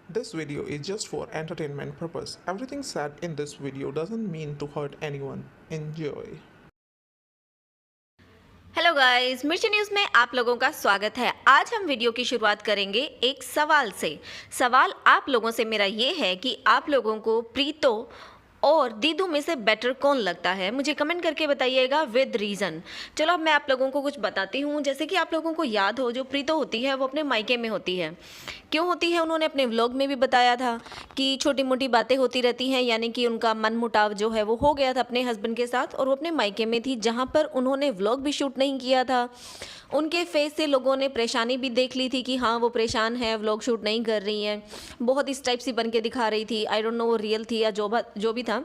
This video is just for entertainment purpose. Everything said in this video doesn't mean to hurt anyone. Enjoy. Hello guys, मिर्ची news में आप लोगों का स्वागत है। आज हम वीडियो की शुरुआत करेंगे एक सवाल से। सवाल आप लोगों से मेरा ये है कि आप लोगों को प्रीतो और दीदू में से बेटर कौन लगता है, मुझे कमेंट करके बताइएगा विद रीज़न। चलो अब मैं आप लोगों को कुछ बताती हूँ। जैसे कि आप लोगों को याद हो, जो प्रीतो होती है वो अपने मायके में होती है। क्यों होती है, उन्होंने अपने व्लॉग में भी बताया था कि छोटी मोटी बातें होती रहती हैं, यानी कि उनका मन मुटाव जो है वो हो गया था अपने हस्बैंड के साथ, और वो अपने मायके में थी जहाँ पर उन्होंने व्लॉग भी शूट नहीं किया था। उनके फेस से लोगों ने परेशानी भी देख ली थी कि हाँ वो परेशान है, व्लॉग शूट नहीं कर रही हैं, बहुत इस टाइप सी बन के दिखा रही थी। आई डोंट नो वो रियल थी या जो भी था।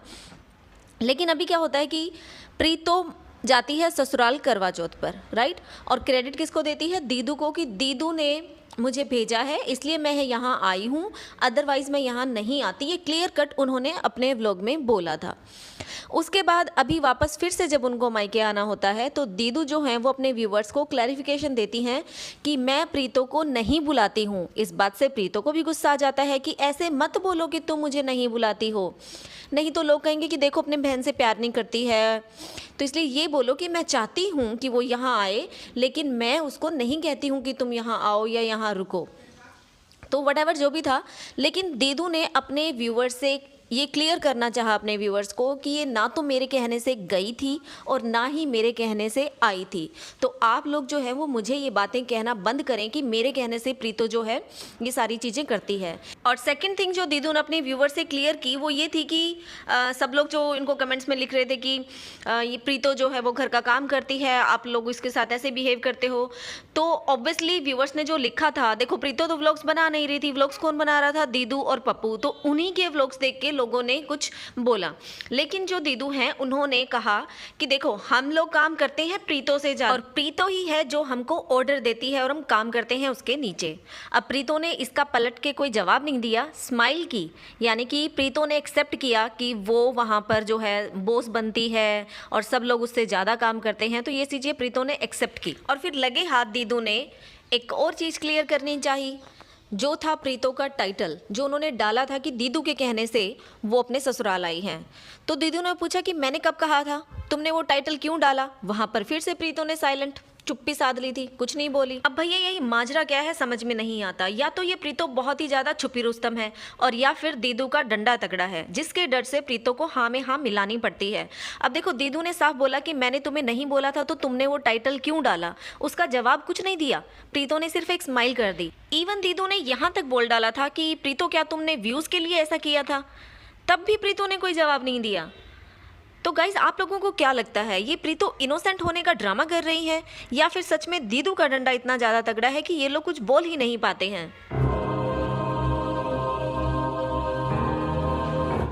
लेकिन अभी क्या होता है कि प्रीतो जाती है ससुराल करवा चौथ पर, राइट, और क्रेडिट किसको देती है, दीदू को, कि दीदू ने मुझे भेजा है इसलिए मैं यहाँ आई हूँ, अदरवाइज़ मैं यहाँ नहीं आती। ये क्लियर कट उन्होंने अपने व्लॉग में बोला था। उसके बाद अभी वापस फिर से जब उनको मायके आना होता है तो दीदू जो हैं वो अपने व्यूवर्स को क्लैरिफिकेशन देती हैं कि मैं प्रीतो को नहीं बुलाती हूँ। इस बात से प्रीतो को भी गुस्सा आ जाता है कि ऐसे मत बोलो कि तुम मुझे नहीं बुलाती हो, नहीं तो लोग कहेंगे कि देखो अपने बहन से प्यार नहीं करती है। तो इसलिए ये बोलो कि मैं चाहती हूँ कि वो यहाँ आए, लेकिन मैं उसको नहीं कहती हूँ कि तुम यहाँ आओ या यहाँ रुको। तो वटेवर जो भी था, लेकिन दीदू ने अपने व्यूवर्स से ये क्लियर करना चाहा अपने व्यूवर्स को कि ये ना तो मेरे कहने से गई थी और ना ही मेरे कहने से आई थी। तो आप लोग जो है वो मुझे ये बातें कहना बंद करें कि मेरे कहने से प्रीतो जो है ये सारी चीज़ें करती है। और सेकंड थिंग जो दीदू ने अपने व्यूवर्स से क्लियर की वो ये थी कि सब लोग जो इनको कमेंट्स में लिख रहे थे कि ये प्रीतो जो है वो घर का काम करती है, आप लोग इसके साथ ऐसे बिहेव करते हो। तो ऑब्वियसली व्यूवर्स ने जो लिखा था, देखो प्रीतो तो व्लॉग्स बना नहीं रही थी, व्लॉग्स कौन बना रहा था, दीदू और पप्पू। तो उन्हीं के व्लॉग्स देख के लोगों ने कुछ बोला। लेकिन जो दीदू हैं उन्होंने कहा कि देखो हम लोग काम करते हैं प्रीतो से ज़्यादा, और प्रीतो ही है जो हमको ऑर्डर देती है और हम काम करते हैं उसके नीचे। अब प्रीतो ने इसका पलट के कोई जवाब नहीं दिया, स्माइल की, यानी कि प्रीतो ने एक्सेप्ट किया कि वो वहाँ पर जो है बॉस बनती है और सब लोग उससे ज़्यादा काम करते हैं। तो ये चीज़ें प्रीतो ने एक्सेप्ट की। और फिर लगे हाथ दीदू ने एक और चीज़ क्लियर करनी चाहिए, जो था प्रीतो का टाइटल जो उन्होंने डाला था कि दीदू के कहने से वो अपने ससुराल आई हैं। तो दीदू ने पूछा कि मैंने कब कहा था, तुमने वो टाइटल क्यों डाला। वहाँ पर फिर से प्रीतो ने साइलेंट, चुप्पी साध ली थी, कुछ नहीं बोली। अब भैया यही माजरा क्या है समझ में नहीं आता। या तो ये प्रीतो बहुत ही ज़्यादा छुपी रुस्तम है, और या फिर दीदू का डंडा तगड़ा है जिसके डर से प्रीतो को हाँ में हाँ मिलानी पड़ती है। अब देखो दीदू ने साफ बोला कि मैंने तुम्हें नहीं बोला था तो तुमने वो टाइटल क्यों डाला, उसका जवाब कुछ नहीं दिया। प्रीतो ने सिर्फ एक स्माइल कर दी। इवन दीदू ने यहाँ तक बोल डाला था कि प्रीतो क्या तुमने व्यूज़ के लिए ऐसा किया था, तब भी प्रीतो ने कोई जवाब नहीं दिया। तो गाइज आप लोगों को क्या लगता है, ये प्रीतो इनोसेंट होने का ड्रामा कर रही है या फिर सच में दीदू का डंडा इतना ज़्यादा तगड़ा है कि ये लोग कुछ बोल ही नहीं पाते हैं।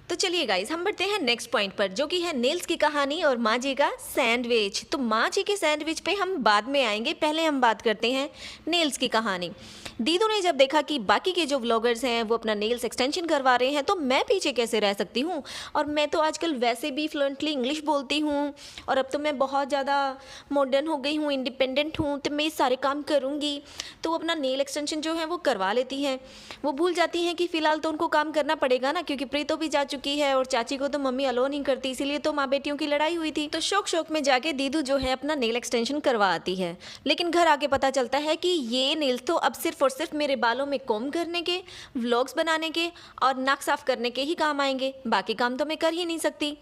तो चलिए गाइज हम बढ़ते हैं नेक्स्ट पॉइंट पर, जो कि है नेल्स की कहानी और माँ जी का सैंडविच। तो माँ जी के सैंडविच पे हम बाद में आएंगे, पहले हम बात करते हैं नेल्स की कहानी। दीदू ने जब देखा कि बाकी के जो व्लॉगर्स हैं वो अपना नेल्स एक्सटेंशन करवा रहे हैं तो मैं पीछे कैसे रह सकती हूँ, और मैं तो आजकल वैसे भी फ्लुएंटली इंग्लिश बोलती हूँ और अब तो मैं बहुत ज़्यादा मॉडर्न हो गई हूँ, इंडिपेंडेंट हूँ, तो मैं ये सारे काम करूँगी। तो वो अपना नेल एक्सटेंशन जो है वो करवा लेती हैं। वो भूल जाती हैं कि फ़िलहाल तो उनको काम करना पड़ेगा ना, क्योंकि प्रीतो भी जा चुकी है और चाची को तो मम्मी अलो नहीं करती, इसीलिए तो माँ बेटियों की लड़ाई हुई थी। तो शौक शौक में जाके दीदू जो है अपना नेल एक्सटेंशन करवा आती है। लेकिन घर आके पता चलता है कि ये नेल्स तो अब सिर्फ और सिर्फ मेरे बालों में कॉम्ब करने के, व्लॉग्स बनाने के और नाक साफ करने के ही काम आएंगे, बाकी काम तो मैं कर ही नहीं सकती।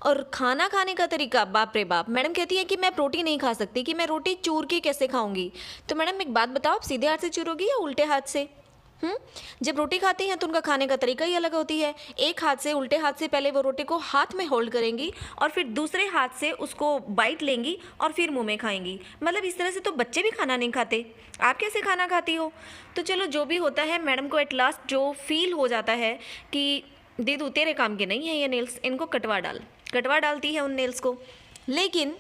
और खाना खाने का तरीका, बाप रे बाप, मैडम कहती है कि मैं रोटी नहीं खा सकती, कि मैं रोटी चूर के कैसे खाऊंगी। तो मैडम एक बात बताओ, आप सीधे हाथ से चूरोगी या उल्टे हाथ से? जब रोटी खाती हैं तो उनका खाने का तरीका ही अलग होती है। एक हाथ से, उल्टे हाथ से पहले वो रोटी को हाथ में होल्ड करेंगी और फिर दूसरे हाथ से उसको बाइट लेंगी और फिर मुंह में खाएंगी। मतलब इस तरह से तो बच्चे भी खाना नहीं खाते, आप कैसे खाना खाती हो? तो चलो जो भी होता है, मैडम को एट लास्ट जो फील हो जाता है कि दीदू तेरे काम के नहीं है ये नेल्स, इनको कटवा डालती है उन नेल्स को। लेकिन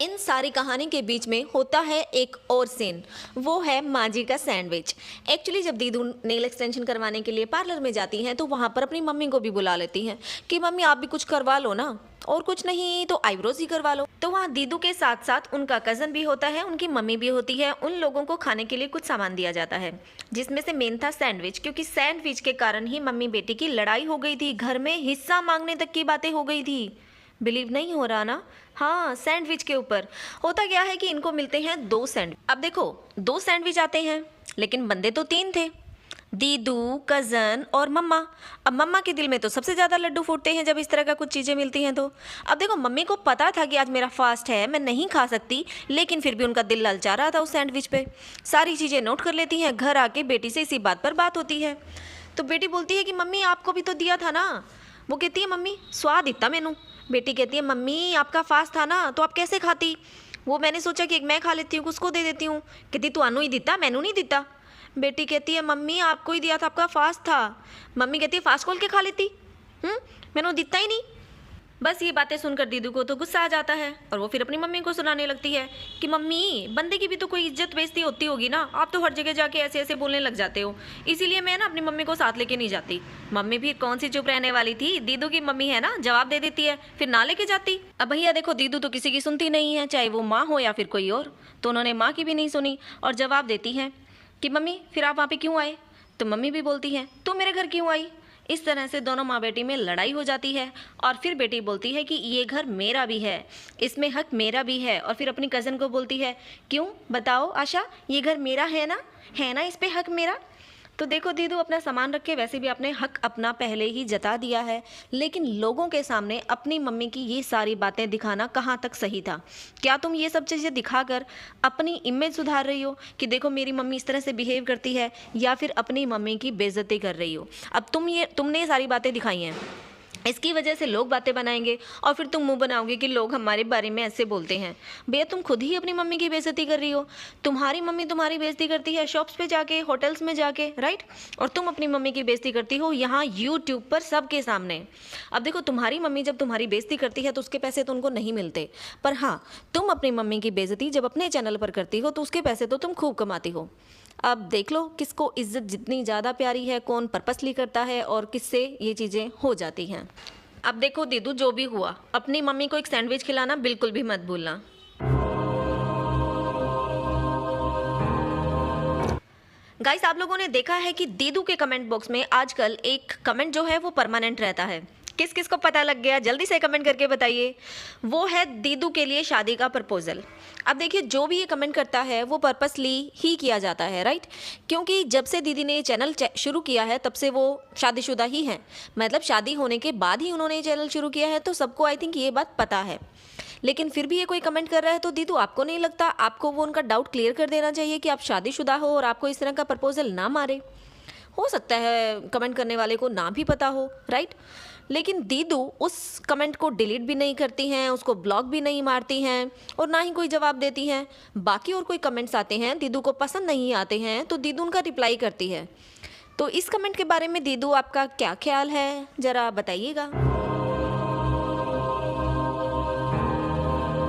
इन सारी कहानी के बीच में होता है एक और सीन, वो है माँ जी का सैंडविच। एक्चुअली जब दीदू नेल एक्सटेंशन करवाने के लिए पार्लर में जाती हैं तो वहाँ पर अपनी मम्मी को भी बुला लेती हैं कि मम्मी आप भी कुछ करवा लो ना, और कुछ नहीं तो आईब्रोज ही करवा लो। तो वहाँ दीदू के साथ साथ उनका कज़न भी होता है, उनकी मम्मी भी होती है। उन लोगों को खाने के लिए कुछ सामान दिया जाता है, जिसमें से मेन था सैंडविच, क्योंकि सैंडविच के कारण ही मम्मी बेटी की लड़ाई हो गई थी, घर में हिस्सा मांगने तक की बातें हो गई थी। बिलीव नहीं हो रहा ना? हाँ, सैंडविच के ऊपर होता क्या है कि इनको मिलते हैं 2 सैंडविच। अब देखो 2 सैंडविच आते हैं, लेकिन बंदे तो 3 थे, दीदू, कज़न और मम्मा। अब मम्मा के दिल में तो सबसे ज़्यादा लड्डू फूटते हैं जब इस तरह का कुछ चीज़ें मिलती हैं तो। अब देखो मम्मी को पता था कि आज मेरा फास्ट है, मैं नहीं खा सकती, लेकिन फिर भी उनका दिल ललचा रहा था उस सैंडविच पे। सारी चीज़ें नोट कर लेती हैं, घर आके बेटी से इसी बात पर बात होती है। तो बेटी बोलती है कि मम्मी आपको भी तो दिया था ना। वो कहती है मम्मी स्वाद इतना मैनू। बेटी कहती है मम्मी आपका फास्ट था ना, तो आप कैसे खाती? वो मैंने सोचा कि एक मैं खा लेती हूँ, उसको दे देती हूँ। कहती तुहानू ही दिता, मैनू नहीं दिता। बेटी कहती है मम्मी आपको ही दिया था, आपका फास्ट था। मम्मी कहती है फास्ट खोल के खा लेती, मैंने दिता ही नहीं। बस ये बातें सुनकर दीदू को तो गुस्सा आ जाता है और वो फिर अपनी मम्मी को सुनाने लगती है कि मम्मी बंदे की भी तो कोई इज्जत बेइज्जती होती होगी ना, आप तो हर जगह जाके ऐसे ऐसे बोलने लग जाते हो, इसीलिए मैं ना अपनी मम्मी को साथ लेके नहीं जाती। मम्मी भी कौन सी चुप रहने वाली थी, दीदू की मम्मी है ना, जवाब दे देती है, फिर ना लेके जाती। अब भैया देखो दीदू तो किसी की सुनती नहीं है, चाहे वो माँ हो या फिर कोई और। तो उन्होंने माँ की भी नहीं सुनी और जवाब देती है कि मम्मी फिर आप वहाँ पे क्यों आए? तो मम्मी भी बोलती है तू मेरे घर क्यों आई? इस तरह से दोनों माँ बेटी में लड़ाई हो जाती है और फिर बेटी बोलती है कि ये घर मेरा भी है, इसमें हक मेरा भी है। और फिर अपनी कज़न को बोलती है क्यों बताओ आशा, ये घर मेरा है ना इस पे हक मेरा। तो देखो दीदू अपना सामान रखे, वैसे भी आपने हक अपना पहले ही जता दिया है, लेकिन लोगों के सामने अपनी मम्मी की ये सारी बातें दिखाना कहाँ तक सही था? क्या तुम ये सब चीज़ें दिखाकर अपनी इमेज सुधार रही हो कि देखो मेरी मम्मी इस तरह से बिहेव करती है, या फिर अपनी मम्मी की बेइज्जती कर रही हो? अब तुमने ये सारी बातें दिखाई हैं, इसकी वजह से लोग बातें बनाएंगे और फिर तुम मुंह बनाओगे कि लोग हमारे बारे में ऐसे बोलते हैं। भैया तुम खुद ही अपनी मम्मी की बेइज्जती कर रही हो। तुम्हारी मम्मी तुम्हारी बेइज्जती करती है शॉप्स पे जाके, होटल्स में जाके, राइट? और तुम अपनी मम्मी की बेइज्जती करती हो यहाँ यूट्यूब पर सबके सामने। अब देखो तुम्हारी मम्मी जब तुम्हारी बेइज्जती करती है तो उसके पैसे तो उनको नहीं मिलते, पर हाँ तुम अपनी मम्मी की बेइज्जती जब अपने चैनल पर करती हो तो उसके पैसे तो तुम खूब कमाती हो। अब देख लो किसको इज्जत जितनी ज़्यादा प्यारी है, कौन पर्पसली करता है और किससे ये चीज़ें हो जाती हैं। अब देखो दीदू जो भी हुआ, अपनी मम्मी को एक सैंडविच खिलाना बिल्कुल भी मत भूलना। गाइस आप लोगों ने देखा है कि दीदू के कमेंट बॉक्स में आजकल एक कमेंट जो है वो परमानेंट रहता है। किस किस को पता लग गया जल्दी से कमेंट करके बताइए। वो है दीदू के लिए शादी का प्रपोजल। अब देखिए जो भी ये कमेंट करता है वो पर्पसली ही किया जाता है, राइट? क्योंकि जब से दीदी ने ये चैनल शुरू किया है तब से वो शादीशुदा ही हैं, मतलब शादी होने के बाद ही उन्होंने ये चैनल शुरू किया है, तो सबको आई थिंक ये बात पता है। लेकिन फिर भी ये कोई कमेंट कर रहा है तो दीदू आपको नहीं लगता आपको वो उनका डाउट क्लियर कर देना चाहिए कि आप शादीशुदा हो और आपको इस तरह का प्रपोजल ना मारे? हो सकता है कमेंट करने वाले को ना भी पता हो, राइट? लेकिन दीदू उस कमेंट को डिलीट भी नहीं करती हैं, उसको ब्लॉक भी नहीं मारती हैं और ना ही कोई जवाब देती हैं। बाकी और कोई कमेंट्स आते हैं दीदू को पसंद नहीं आते हैं तो दीदू उनका रिप्लाई करती है। तो इस कमेंट के बारे में दीदू आपका क्या ख्याल है, ज़रा बताइएगा।